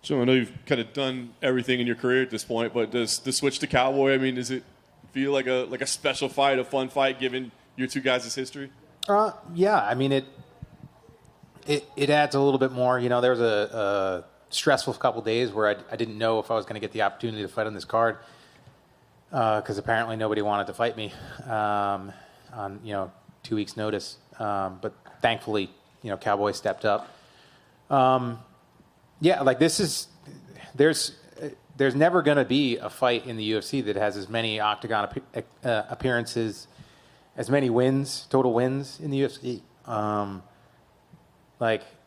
So I know you've kind of done everything in your career at this point, but does the switch to Cowboy, I mean, does it feel like a special fight, a fun fight, given your two guys' history? Yeah, I mean, it adds a little bit more. You know, there was a stressful couple days where I didn't know if I was going to get the opportunity to fight on this card because apparently nobody wanted to fight me on 2 weeks' notice. But thankfully, Cowboy stepped up. Yeah, like there's never going to be a fight in the UFC that has as many octagon appearances, as many wins, total wins in the UFC.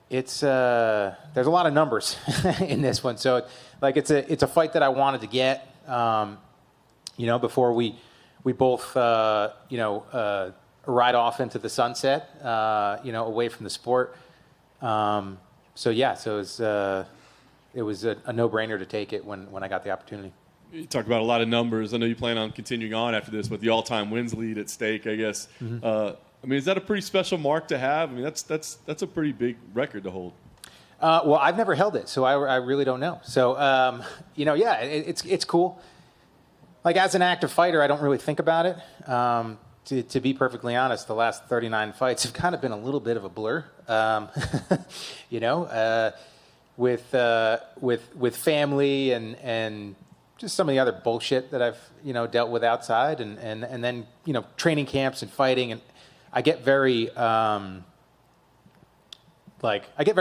There's a lot of numbers in this one. So like it's a fight that I wanted to get, before we both, ride off into the sunset, away from the sport. It was a no-brainer to take it when I got the opportunity. You talked about a lot of numbers. I know you plan on continuing on after this with the all-time wins lead at stake, I guess. Mm-hmm. I mean, is that a pretty special mark to have? I mean, that's a pretty big record to hold. Well, I've never held it, so I really don't know. So, it's cool. Like, as an active fighter, I don't really think about it. To be perfectly honest, the last 39 fights have kind of been a little bit of a blur. With family and just some of the other bullshit that I've dealt with outside, and then training camps and fighting, and I get very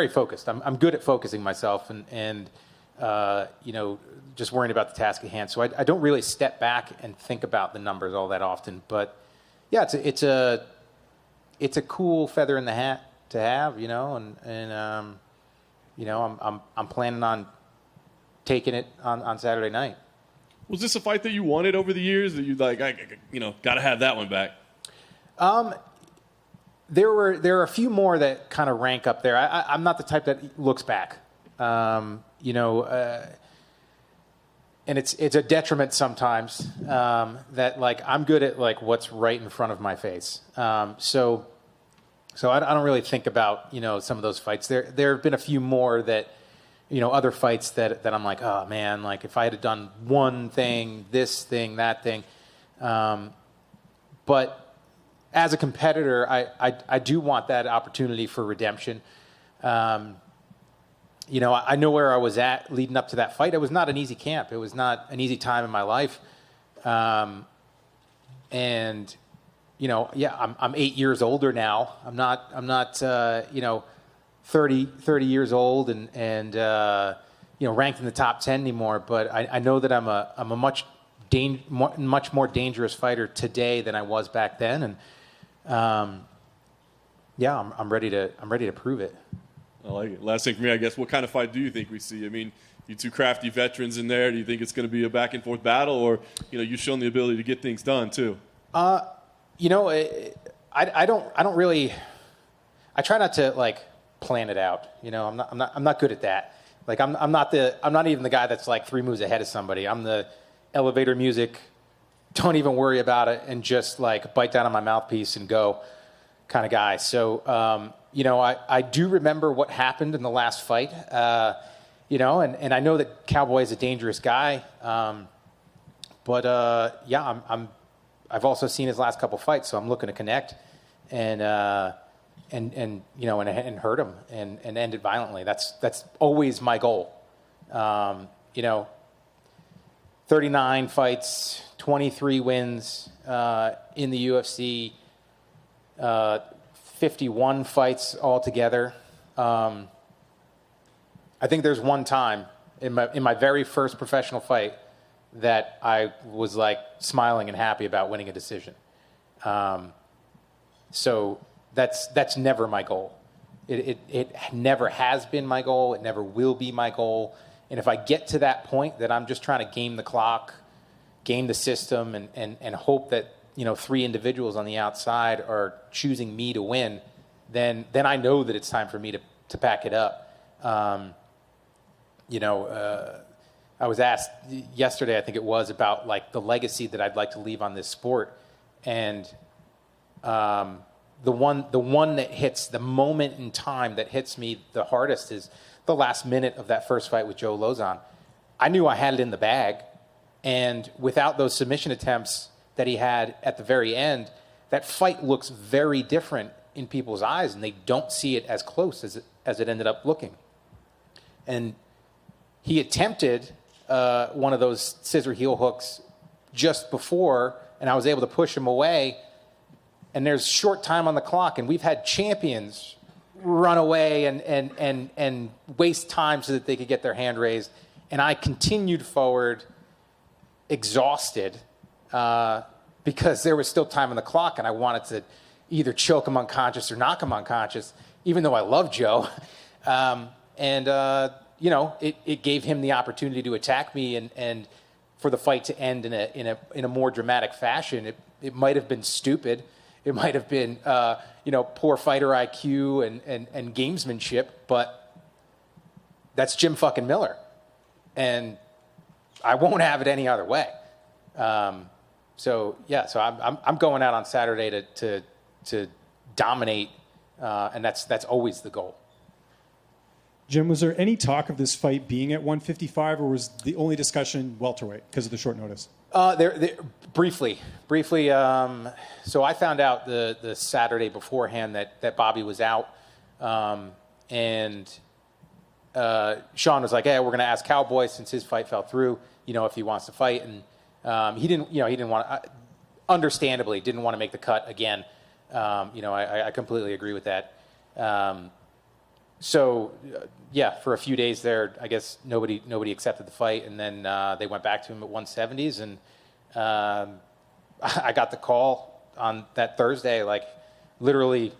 focused. I'm good at focusing myself and just worrying about the task at hand. So I don't really step back and think about the numbers all that often, but. Yeah, it's a cool feather in the hat to have, I'm planning on taking it on Saturday night. Was this a fight that you wanted over the years that you got to have that one back? There are a few more that kind of rank up there. I'm not the type that looks back, and it's a detriment sometimes that I'm good at what's right in front of my face. So I don't really think about some of those fights. There have been a few more that other fights that I'm like, oh man, like if I had done one thing, this thing, that thing. But as a competitor, I do want that opportunity for redemption. I know where I was at leading up to that fight. It was not an easy camp. It was not an easy time in my life. I'm 8 years older now. I'm not 30 years old and ranked in the top 10 anymore. But I know that I'm a much more dangerous fighter today than I was back then. And I'm ready to prove it. I like it. Last thing for me, I guess, what kind of fight do you think we see? I mean, you two crafty veterans in there. Do you think it's going to be a back-and-forth battle, or you've shown the ability to get things done too? I don't really. I try not to plan it out. I'm not good at that. I'm not even the guy that's 3 moves ahead of somebody. I'm the elevator music. Don't even worry about it, and just bite down on my mouthpiece and go kind of guy. So. I do remember what happened in the last fight, and I know that Cowboy is a dangerous guy, I've also seen his last couple fights, so I'm looking to connect and hurt him and end it violently. That's always my goal. 39 fights, 23 wins in the UFC. 51 fights altogether. I think there's one time in my very first professional fight that I was smiling and happy about winning a decision. So that's never my goal. It never has been my goal. It never will be my goal. And if I get to that point that I'm just trying to game the clock, game the system, and hope that 3 individuals on the outside are choosing me to win, then I know that it's time for me to pack it up. I was asked yesterday, I think it was, about the legacy that I'd like to leave on this sport, and the one that hits the moment in time that hits me the hardest is the last minute of that first fight with Joe Lozon. I knew I had it in the bag, and without those submission attempts that he had at the very end, that fight looks very different in people's eyes, and they don't see it as close as it ended up looking. And he attempted one of those scissor heel hooks just before, and I was able to push him away. And there's short time on the clock, and we've had champions run away and waste time so that they could get their hand raised. And I continued forward, exhausted, because there was still time on the clock, and I wanted to either choke him unconscious or knock him unconscious, even though I love Joe. It gave him the opportunity to attack me, and for the fight to end in a more dramatic fashion. It might have been stupid. It might have been poor fighter IQ and gamesmanship, but that's Jim fucking Miller, and I won't have it any other way. So I'm going out on Saturday to dominate, and that's always the goal. Jim, was there any talk of this fight being at 155, or was the only discussion welterweight because of the short notice? Briefly. So I found out the Saturday beforehand that Bobby was out, and Sean was like, "Hey, we're going to ask Cowboy since his fight fell through, if he wants to fight." And he didn't want to, understandably, didn't want to make the cut again. I completely agree with that. For a few days there, I guess nobody accepted the fight, and then they went back to him at 170s, and I got the call on that Thursday, like literally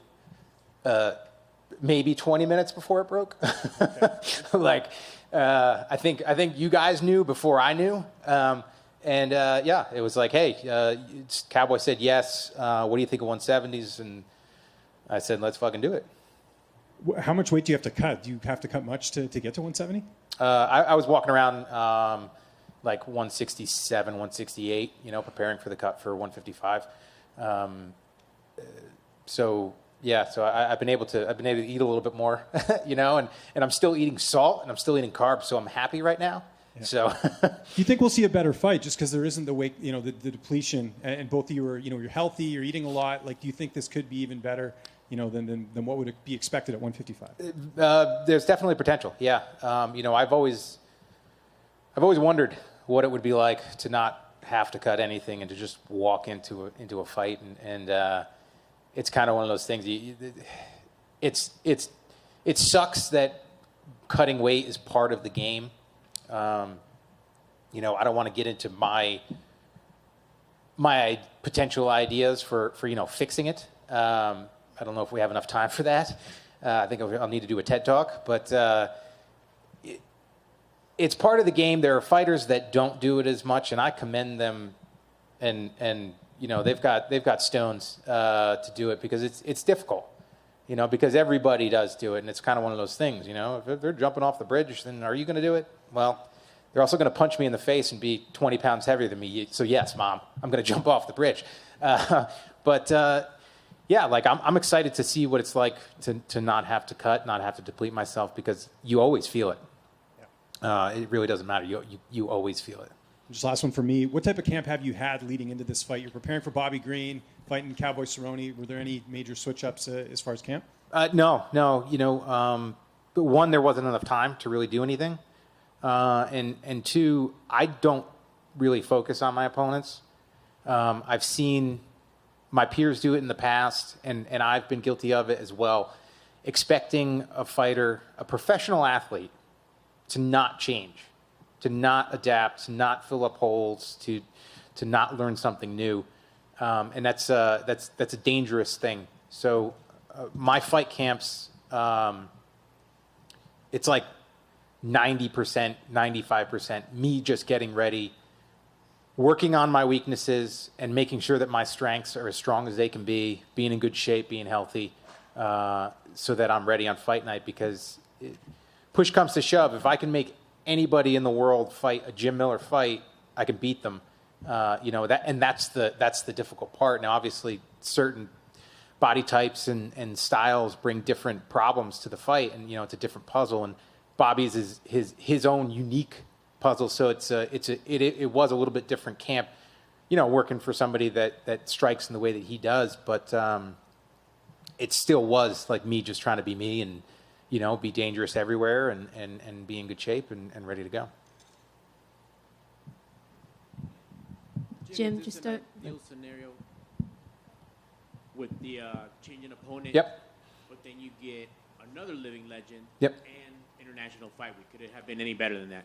maybe 20 minutes before it broke. Okay. I think you guys knew before I knew, it was like, hey, Cowboy said yes. What do you think of 170s? And I said, let's fucking do it. How much weight do you have to cut? Do you have to cut much to get to 170? I was walking around like 167, 168, preparing for the cut for 155. So I've been able to eat a little bit more, and I'm still eating salt and I'm still eating carbs, so I'm happy right now. Yeah. So, do you think we'll see a better fight just because there isn't the weight, the depletion, and both of you are, you're healthy, you're eating a lot. Like, do you think this could be even better? Than what would be expected at 155? There's definitely potential. Yeah. I've always wondered what it would be like to not have to cut anything and to just walk into a fight. And it's kind of one of those things. It sucks that cutting weight is part of the game. I don't want to get into my potential ideas for fixing it. I don't know if we have enough time for that. I think I'll need to do a TED Talk, but it's part of the game. There are fighters that don't do it as much, and I commend them. And they've got stones to do it because it's difficult. Because everybody does do it, and it's kind of one of those things. If they're jumping off the bridge, then are you going to do it? Well, they're also going to punch me in the face and be 20 pounds heavier than me. So yes, Mom, I'm going to jump off the bridge. I'm excited to see what it's like to not have to cut, not have to deplete myself, because you always feel it. Yeah. It really doesn't matter. You always feel it. Just last one for me. What type of camp have you had leading into this fight? You're preparing for Bobby Green, fighting Cowboy Cerrone. Were there any major switch-ups as far as camp? No. One, there wasn't enough time to really do anything. And two, I don't really focus on my opponents. I've seen my peers do it in the past, and I've been guilty of it as well, expecting a fighter, a professional athlete, to not change, to not adapt, to not fill up holes, to not learn something new. And that's a dangerous thing. So my fight camps, it's like 90%, 95% me just getting ready, working on my weaknesses and making sure that my strengths are as strong as they can be, being in good shape, being healthy, so that I'm ready on fight night. Because push comes to shove, if I can make anybody in the world fight a Jim Miller fight, I can beat them. That's the difficult part. Now, obviously, body types and styles bring different problems to the fight, and it's a different puzzle. And Bobby's is his own unique puzzle, so it was a little bit different camp, working for somebody that strikes in the way that he does, but it still was like me just trying to be me and be dangerous everywhere and be in good shape and ready to go. Jim, just a ideal scenario with the changing opponent. Yep. But then you get another living legend. Yep. And international fight week. Could it have been any better than that?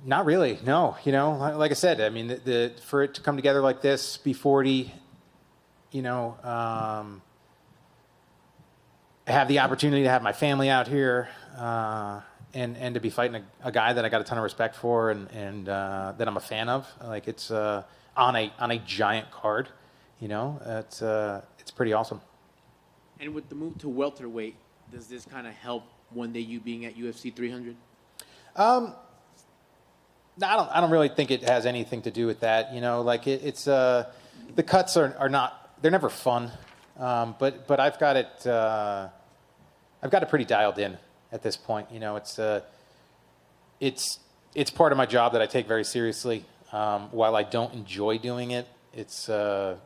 Not really. No. Like I said, I mean, for it to come together like this, be 40, have the opportunity to have my family out here, and to be fighting a guy that I got a ton of respect for and that I'm a fan of. Like, it's on a giant card, it's pretty awesome. And with the move to welterweight, does this kind of help one day you being at UFC 300? I don't really think it has anything to do with that. It's the cuts are not, they're never fun. But I've got it pretty dialed in at this point. It's part of my job that I take very seriously. While I don't enjoy doing it, it's to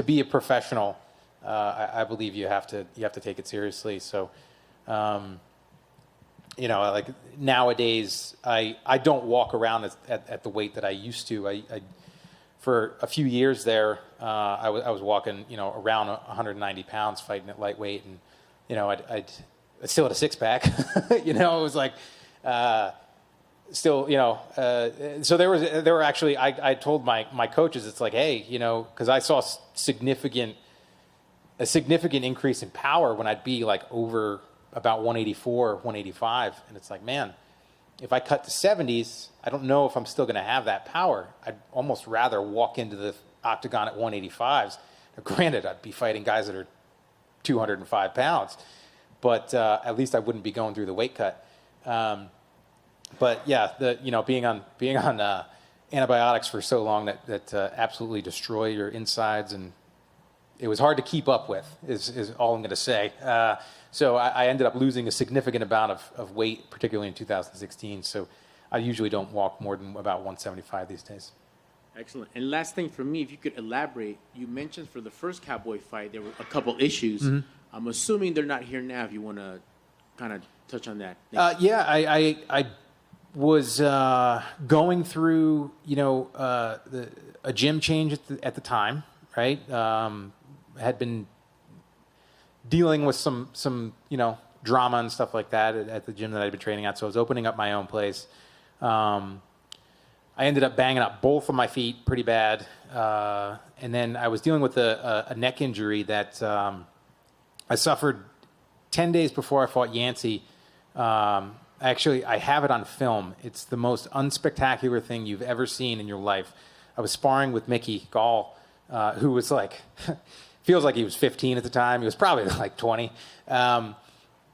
be a professional. I believe you have to take it seriously. So, like nowadays, I don't walk around at the weight that I used to. I for a few years there, I was walking, around 190 pounds, fighting at lightweight, and I still had a six pack. It was like still, so there were actually, I told my coaches, it's like, hey, because I saw a significant increase in power when I'd be like over about 184, 185, and it's like, man, if I cut to 70s, I don't know if I'm still going to have that power. I'd almost rather walk into the octagon at 185s. Now, granted, I'd be fighting guys that are 205 pounds, but at least I wouldn't be going through the weight cut. But yeah, being on antibiotics for so long that absolutely destroy your insides, and it was hard to keep up with, is all I'm going to say. So I ended up losing a significant amount of weight, particularly in 2016. So I usually don't walk more than about 175 these days. Excellent. And last thing for me, if you could elaborate, you mentioned for the first Cowboy fight, there were a couple issues. Mm-hmm. I'm assuming they're not here now, if you want to kind of touch on that. Yeah, I was going through, a gym change at the time, right? Had been dealing with some drama and stuff like that at the gym that I'd been training at. So I was opening up my own place. I ended up banging up both of my feet pretty bad. And then I was dealing with a neck injury that I suffered 10 days before I fought Yancey. Actually, I have it on film. It's the most unspectacular thing you've ever seen in your life. I was sparring with Mickey Gall, who was like... feels like he was 15 at the time. He was probably like 20. Or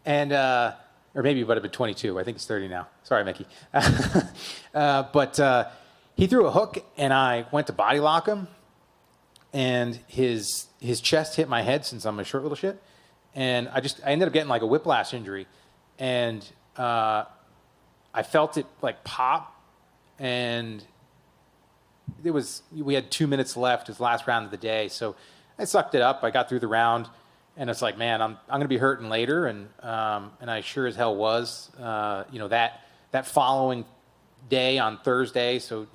maybe he would have been 22. I think he's 30 now. Sorry, Mickey. But he threw a hook, and I went to body lock him, and his chest hit my head since I'm a short little shit. And I ended up getting like a whiplash injury. And I felt it like pop, and we had 2 minutes left. It was the last round of the day. So I sucked it up. I got through the round, and it's like, man, I'm going to be hurting later, and I sure as hell was. That following day on Thursday, so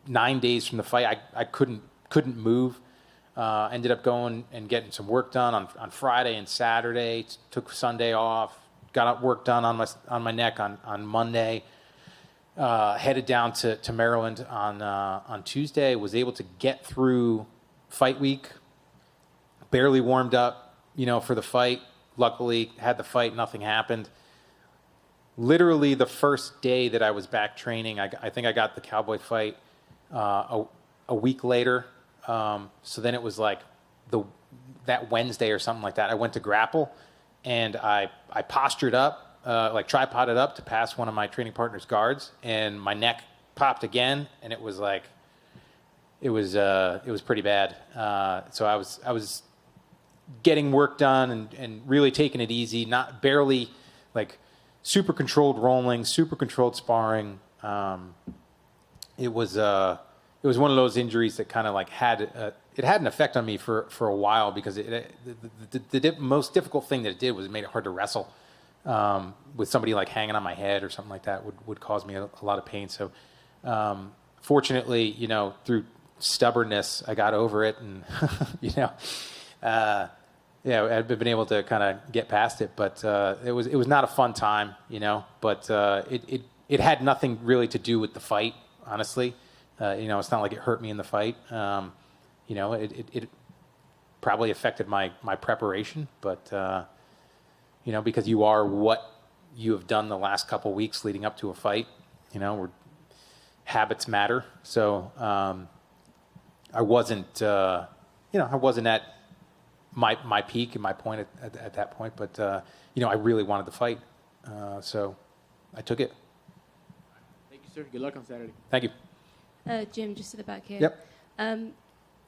9 days from the fight, I couldn't move. Ended up going and getting some work done on Friday and Saturday. Took Sunday off. Got work done on my neck on Monday. Headed down to Maryland on Tuesday. Was able to get through fight week, barely warmed up, for the fight. Luckily, had the fight, nothing happened. Literally the first day that I was back training, I think I got the Cowboy fight a week later. So then it was like that Wednesday or something like that. I went to grapple, and I postured up, like tripoded up to pass one of my training partner's guards, and my neck popped again, and it was like, it was pretty bad. So I was getting work done and really taking it easy, not barely like super controlled rolling, super controlled sparring. It was one of those injuries that kind of like had an effect on me for a while, because the most difficult thing that it did was it made it hard to wrestle with somebody like hanging on my head or something like that would cause me a lot of pain. So fortunately, you know, through stubbornness, I got over it, and you know, I've been able to kind of get past it. But it was not a fun time, you know. But it had nothing really to do with the fight, honestly. You know, it's not like it hurt me in the fight. You know, it probably affected my preparation, but you know, because you are what you have done the last couple weeks leading up to a fight, you know, where habits matter. So I wasn't, you know, I wasn't at my peak and my point at that point, but you know, I really wanted to fight, so I took it. Thank you, sir. Good luck on Saturday. Thank you. Jim, just to the back here. Yep.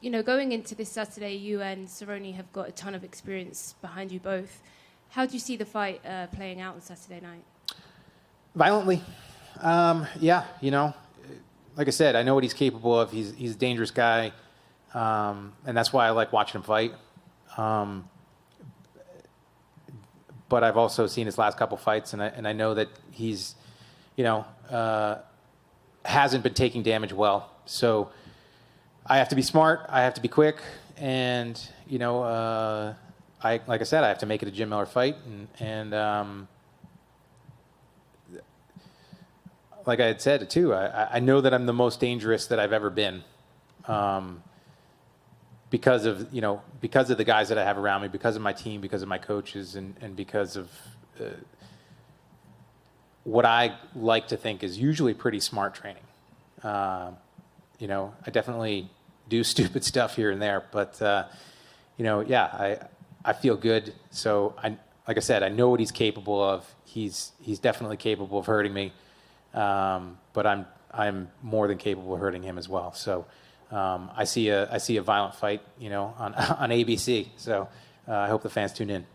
You know, going into this Saturday, you and Cerrone have got a ton of experience behind you both. How do you see the fight playing out on Saturday night? Violently. Yeah, you know, like I said, I know what he's capable of. He's a dangerous guy, and that's why I like watching him fight. But I've also seen his last couple fights, and I know that he's, you know, hasn't been taking damage well. So I have to be smart. I have to be quick, and you know, like I said, I have to make it a Jim Miller fight, and like I had said too, I know that I'm the most dangerous that I've ever been, because of the guys that I have around me, because of my team, because of my coaches, and because of what I like to think is usually pretty smart training. You know, I definitely do stupid stuff here and there, but you know, yeah, I feel good. So like I said, I know what he's capable of. He's definitely capable of hurting me, but I'm more than capable of hurting him as well. So I see a violent fight, you know, on ABC. So I hope the fans tune in.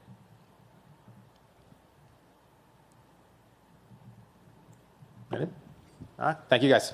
Ready? All right. Thank you, guys.